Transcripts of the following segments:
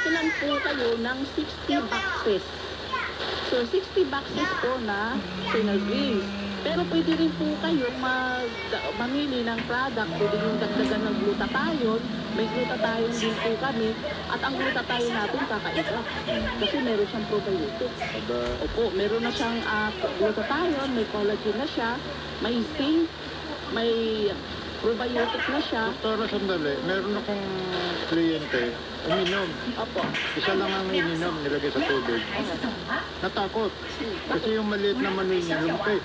lang po kayo ng 60 boxes. So, 60 boxes po na Senal Greens. Pero pwede rin po kayong mamili ng product. Pwede yung dagdagan ng glutathione. May glutathione din po kami. At ang glutathione natin kakaiba. Kasi meron siyang probiotic. Opo, meron na siyang glutathione, may collagen na siya, may zinc, may probiotic na siya. Doktora, sandali. Meron akong kliyente, uminom. Opo. Isa lang ang ininom, nilagay sa tubig. Natakot. Kasi yung maliit na manoy niya, lumpay.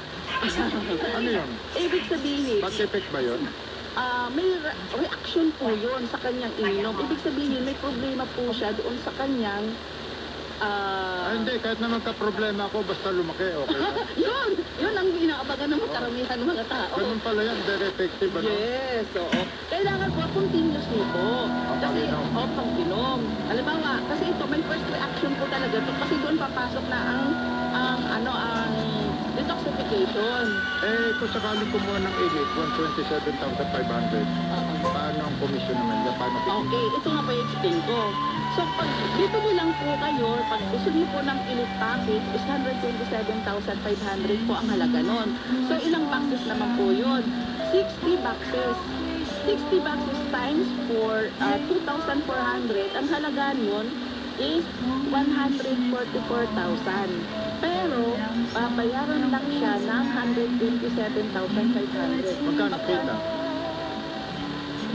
Ano yun? Ibig sabihin, Back effect ba yun? may reaction po yun sa kanyang ininom. Ibig sabihin, may problema po siya doon sa kanyang Hindi, kahit na magka-problema ako, basta lumaki, okay na? yun ang inaabagan ng karamihan ng mga tao. Ganun pala yan, very effective, ano? Yes, oo. Kailangan po continuously po. Kasi, pag-inom. Halimbawa, kasi ito, may first reaction po talaga ito. Kasi doon papasok na ang detoxification. Kung sakaling kumuha ng elite, 127,500. Paano ang commission naman yan? Paano Okay, ito nga po i-explain ko. So, pag dito lang po kayo, pag gusto niyo po ng elite package, is 127,500 po ang halaga nun. So, ilang boxes naman po yun? 60 boxes. 60 boxes times for 2,400. Ang halaga nun is 144,000. Pero, babayaran lang siya ng 127,500. Magkano kita?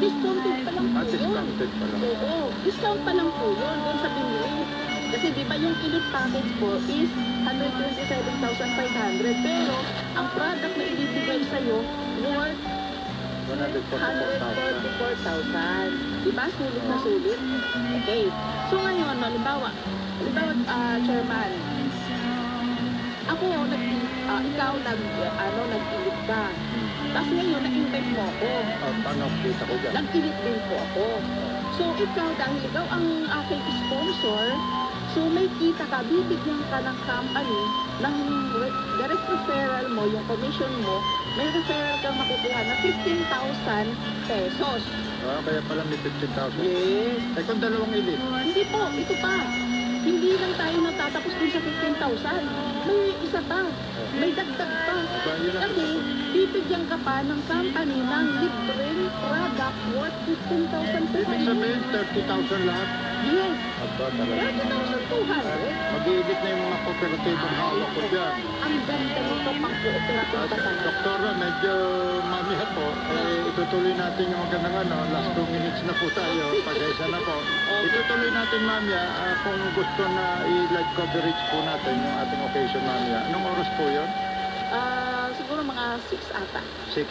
Discounted pa lang po yun. Discounted pa lang. Oo, discount pa lang po yun doon sa binili. Kasi di ba yung elite package po is 127,500. Pero, ang product na ibibigay sa'yo worth 144,000. Diba? Sulit na sulit. Okay. So ngayon, halimbawa, Chairman, ikaw nag-ilit ka. Tapos ngayon, nag-invite mo ako. Paano kita ko dyan? Nag-ilit din po ako. So ikaw, dahil ikaw ang aking sponsor, so may kita ka, bibigyan ka ng company ng direct referral mo, yung commission mo, may referral kang makukuha na 15,000 pesos. Kaya pala may 15,000. Yes. Kung dalawang elite? Hindi po, ito pa. Hindi lang tayo natatapos dun sa 15,000. May isa pa. May dagdag pa. Kasi bibigyan ka pa ng company ng libreng product worth 15,000 pesos. Ibig sabihin, 30,000 lahat? Yes. Aba, talaga. 30,200. Mag-iibit na yung mga kooperatibong hawak ko dyan. Ang ganda nito pang cooperative talaga. Doktora, medyo mamihat po. Itutuloy natin yung magandang last 2 minutes na po tayo. Pag-isa na po. Itutuloy natin mamaya kung gusto na i-live coverage po natin yung ating occasion mamaya. Anong oras po yun? Siguro mga 6 ata. 6.